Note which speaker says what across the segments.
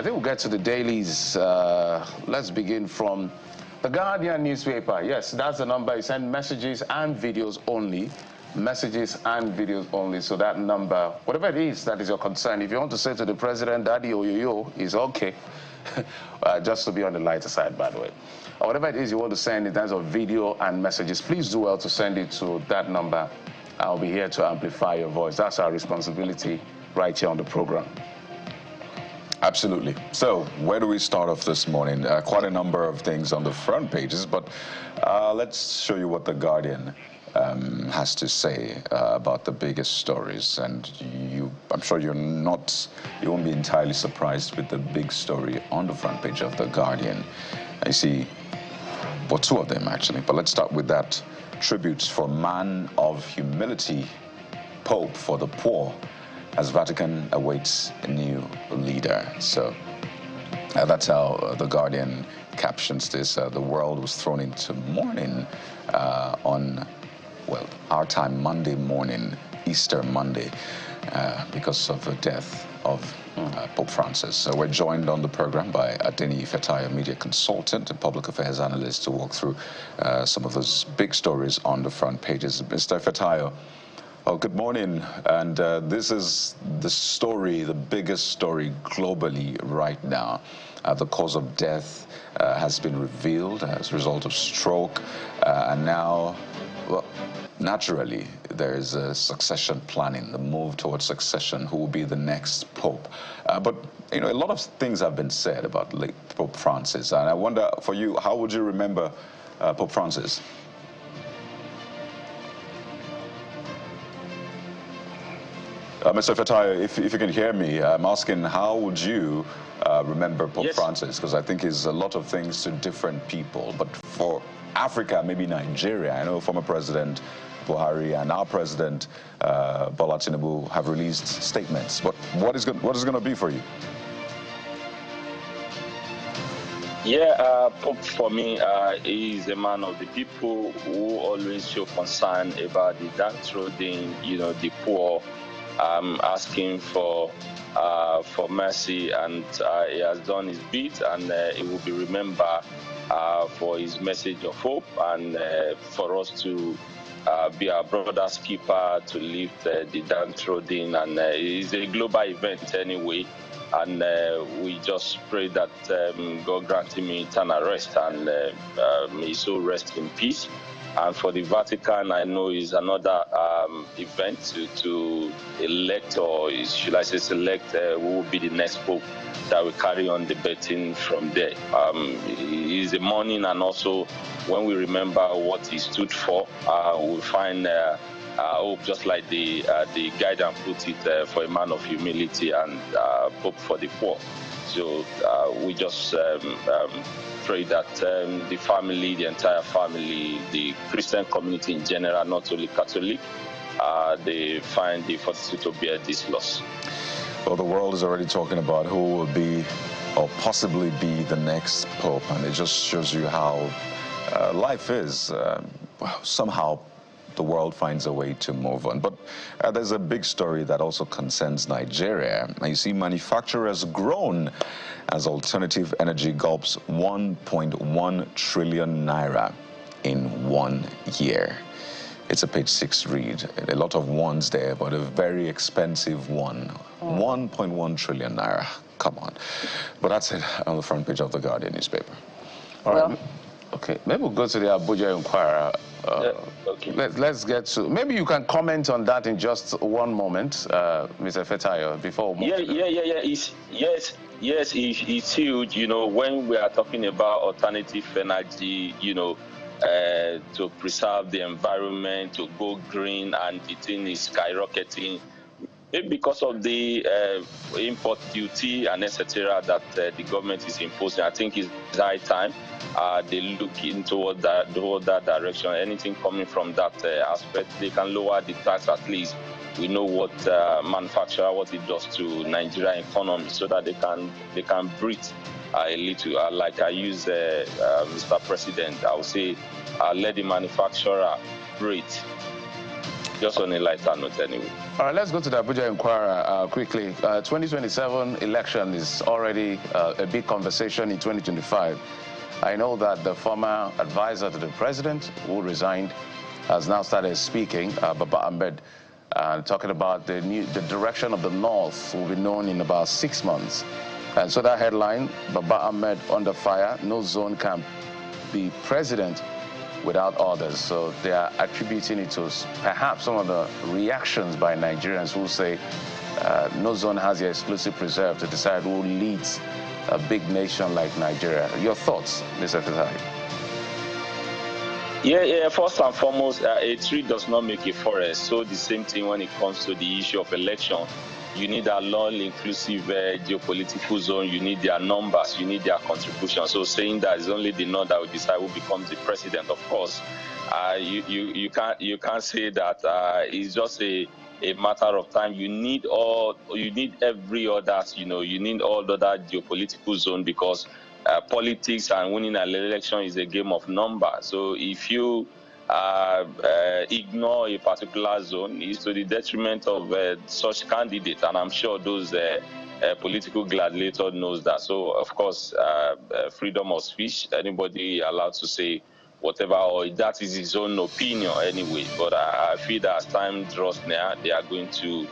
Speaker 1: think we'll get to the dailies. Let's begin from the Guardian newspaper. Yes, that's the number. You send messages and videos only. Messages and videos only. So that number, whatever it is that is your concern, if you want to say to the president, Daddy or yo-yo, is okay. Just to be on the lighter side, by the way. Or whatever it is you want to send in terms of video and messages, please do well to send it to that number. I'll be here to amplify your voice. That's our responsibility right here on the program.
Speaker 2: Absolutely. So, where do we start off this morning? Quite a number of things on the front pages, but let's show you what the Guardian has to say about the biggest stories. And I'm sure you won't be entirely surprised with the big story on the front page of the Guardian. I see, well, two of them actually, but let's start with that. Tributes for man of humility, Pope for the poor, as Vatican awaits a new leader. So that's how the Guardian captions this. The world was thrown into mourning on, well, our time, Monday morning, Easter Monday, because of the death of Pope Francis. So we're joined on the program by Adeni Fetayo, media consultant and public affairs analyst, to walk through some of those big stories on the front pages. Mr. Fetayo, oh, good morning. And this is the story, the biggest story globally right now. The cause of death has been revealed as a result of stroke. And now, well, naturally, there is a succession planning, the move towards succession, who will be the next pope. But, you know, a lot of things have been said about late Pope Francis. And I wonder, for you, how would you remember Pope Francis? Mr. Fetayo, if you can hear me, I'm asking, how would you remember Pope Francis? Because I think he's a lot of things to different people. But for Africa, maybe Nigeria, I know former President Buhari and our President Bola Tinubu have released statements. But what is it going to be for you?
Speaker 3: Yeah, Pope for me is a man of the people who always show concern about the downtrodden, you know, the poor, asking for mercy, and he has done his bit, and he will be remembered for his message of hope, and for us to be our brother's keeper, to lift the downtrodden, and it's a global event anyway, and we just pray that God grant him eternal rest, and may his soul rest in peace. And for the Vatican, I know is another event to elect, or should I say select, who will be the next pope that will carry on debating from there. It is a mourning, and also when we remember what he stood for, we'll find hope, just like the guidance put it, for a man of humility and pope for the poor. So we just pray that the family, the entire family, the Christian community in general, not only Catholic, they find the fortitude to bear this loss.
Speaker 2: Well, the world is already talking about who will be or possibly be the next pope, and it just shows you how life is. Somehow the world finds a way to move on. But there's a big story that also concerns Nigeria. Now, you see, manufacturers groan as alternative energy gulps 1.1 trillion naira in 1 year. It's a page 6 read. A lot of ones there, but a very expensive one. 1.1 trillion naira. Come on. But that's it on the front page of the Guardian newspaper.
Speaker 1: All right. Okay, maybe we'll go to the Abuja Inquirer.
Speaker 3: Okay.
Speaker 1: Let's get to, maybe you can comment on that in just one moment, Mr. Fetayo, before we move.
Speaker 3: It's huge. You know, when we are talking about alternative energy, you know, to preserve the environment, to go green, and the thing is skyrocketing. Maybe because of the import duty and etc. that the government is imposing, I think it's high time they look into that direction. Anything coming from that aspect, they can lower the tax at least. We know what manufacturer, what it does to Nigerian economy, so that they can breathe a little. Like I use Mr. President, I would say let the manufacturer breathe. just on a lighter note anyway.
Speaker 1: All right, let's go to the Abuja Inquirer quickly. 2027 election is already a big conversation in 2025. I know that the former advisor to the president, who resigned, has now started speaking, Baba Ahmed, talking about the direction of the North will be known in about 6 months. And so that headline, Baba Ahmed under fire, no zone can be president without orders. So they are attributing it to perhaps some of the reactions by Nigerians who say no zone has the exclusive preserve to decide who leads a big nation like Nigeria. Your thoughts, Mr. Fatai?
Speaker 3: Yeah, first and foremost, a tree does not make a forest. So the same thing when it comes to the issue of election. You need a long-inclusive geopolitical zone. You need their numbers. You need their contribution. So saying that it's only the North that will decide who becomes the president, of course, you can't say that it's just a matter of time. You need every other, you need all other geopolitical zone, because politics and winning an election is a game of numbers. So if you ignore a particular zone, it's to the detriment of such candidate, and I'm sure those political gladiator knows that. So of course, freedom of speech, anybody allowed to say whatever, or that is his own opinion anyway. But I feel that as time draws near, they are going to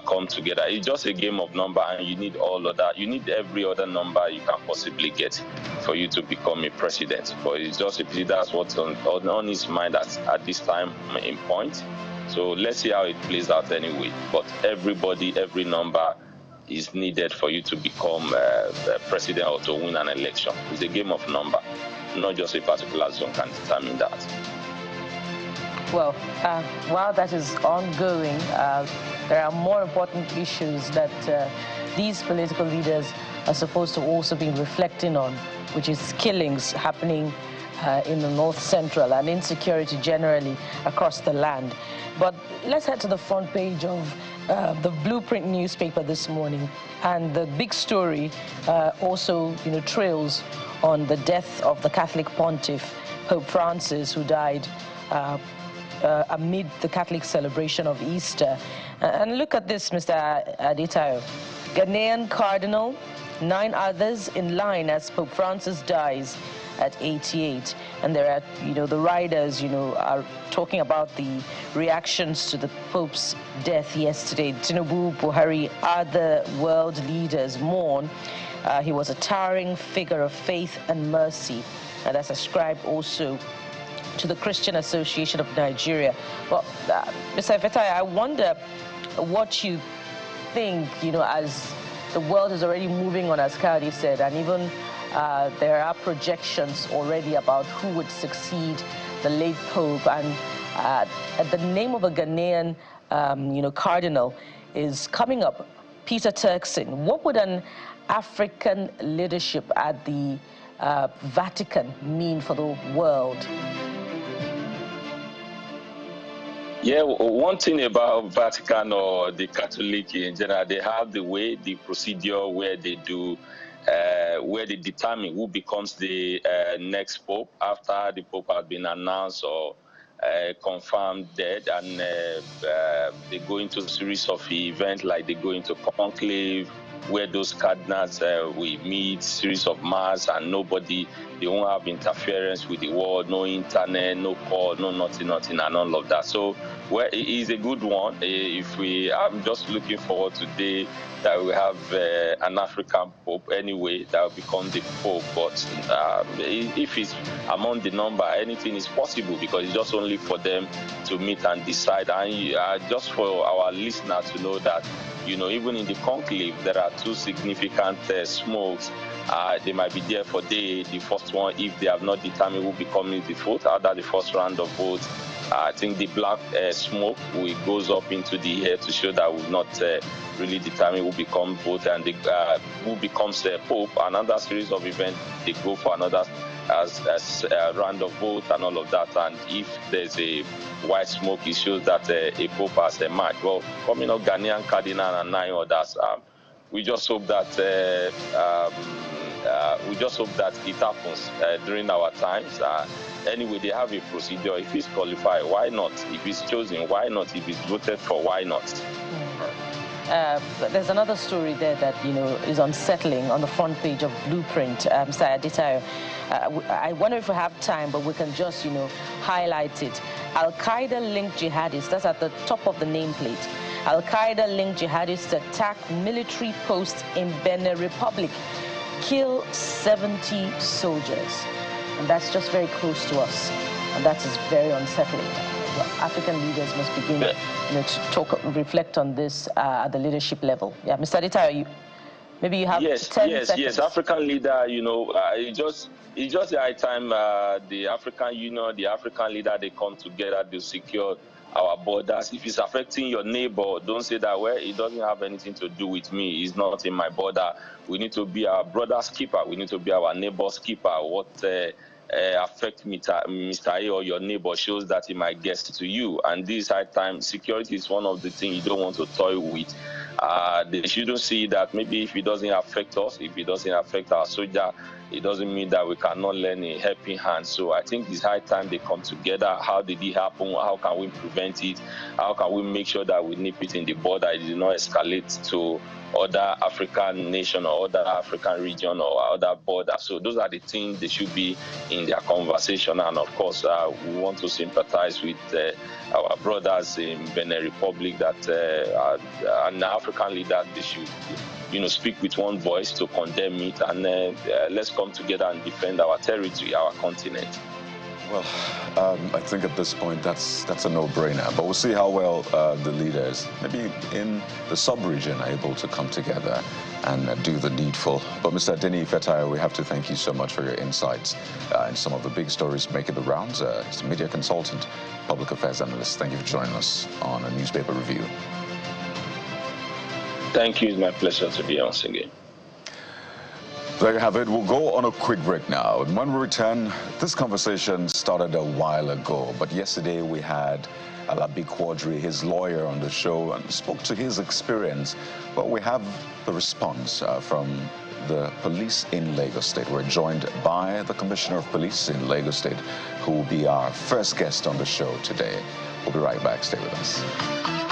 Speaker 3: come together. It's just a game of number, and you need all of that. You need every other number you can possibly get for you to become a president. But it's just a pity that's what's on his mind at this time in point. So let's see how it plays out anyway. But everybody, every number is needed for you to become president or to win an election. It's a game of number. Not just a particular zone can determine that.
Speaker 4: Well, while that is ongoing, there are more important issues that these political leaders are supposed to also be reflecting on, which is killings happening in the North Central and insecurity generally across the land. But let's head to the front page of the Blueprint newspaper this morning, and the big story also, trails on the death of the Catholic pontiff, Pope Francis, who died amid the Catholic celebration of Easter. And look at this, Mr. Adetayo. Ghanaian Cardinal, 9 others in line as Pope Francis dies at 88. And there are, the riders, are talking about the reactions to the Pope's death yesterday. Tinubu, Buhari, other world leaders mourn. He was a towering figure of faith and mercy, and that's ascribed also to the Christian Association of Nigeria. Well, Mr. Fetai, I wonder what you think, as the world is already moving on, as Kaudi said, and even there are projections already about who would succeed the late Pope, and the name of a Ghanaian, Cardinal is coming up, Peter Turkson. What would an African leadership at the Vatican mean for the world?
Speaker 3: Yeah, one thing about Vatican or the Catholic in general, they have the procedure where they do, where they determine who becomes the next Pope after the Pope has been announced or confirmed dead, and they go into a series of events, like they go into conclave, where those cardinals will meet, series of mass, and they won't have interference with the world, no internet, no call, no nothing, and all of that. So, well, it is a good one. I'm just looking forward today that we have an African Pope anyway that will become the Pope. But if it's among the number, anything is possible, because it's just only for them to meet and decide. And just for our listeners to know that, even in the conclave, there are 2 significant smokes. They might be there for the first one, if they have not determined who becomes the fourth after the first round of votes. I think the black smoke goes up into the air to show that we've not really determined who becomes both, and who becomes Pope. Another series of events, they go for another as a round of vote and all of that. And if there's a white smoke, it shows that a Pope has emerged. Well, coming up, Ghanaian Cardinal and 9 others. We just hope that we just hope that it happens during our times. Anyway, they have a procedure. If he's qualified, why not? If he's chosen, why not? If he's voted for, why not?
Speaker 4: There's another story there that, is unsettling on the front page of Blueprint, Mr. Aditayo. I wonder if we have time, but we can just, highlight it. Al-Qaeda-linked jihadists, that's at the top of the nameplate. Al-Qaeda-linked jihadists attack military posts in Benin Republic, kill 70 soldiers. And that's just very close to us. And that is very unsettling. Well, African leaders must begin to reflect on this at the leadership level. Yeah, Mr. Aditayo, maybe you have 10 seconds.
Speaker 3: Yes, African leader, it's just the high time the African Union, the African leader, they come together to secure our borders. If it's affecting your neighbor, don't say that, well, it doesn't have anything to do with me. It's not in my border. We need to be our brother's keeper. We need to be our neighbor's keeper. What affect Mr. A or your neighbor shows that he might get to you. And this high time, security is one of the things you don't want to toy with. They shouldn't see that maybe if it doesn't affect us, if it doesn't affect our soldier, it doesn't mean that we cannot lend a helping hand. So I think it's high time they come together. How did it happen? How can we prevent it? How can we make sure that we nip it in the border? It did not escalate to other African nation or other African region or other border. So those are the things they should be in their conversation. And of course, we want to sympathize with our brothers in Benin Republic that an African leader, they should speak with one voice to condemn it, and let's come together and defend our territory, our continent.
Speaker 2: Well, I think at this point that's a no-brainer. But we'll see how well the leaders, maybe in the sub-region, are able to come together and do the needful. But Mr. Adeni Fetayo, we have to thank you so much for your insights in some of the big stories making the rounds. He's a media consultant, public affairs analyst. Thank you for joining us on a newspaper review.
Speaker 3: Thank you. It's my pleasure to be here once again.
Speaker 2: There you have it. We'll go on a quick break now. And when we return, this conversation started a while ago, but yesterday we had Alabi Quadri, his lawyer, on the show and spoke to his experience. But we have the response from the police in Lagos State. We're joined by the Commissioner of Police in Lagos State, who will be our first guest on the show today. We'll be right back. Stay with us.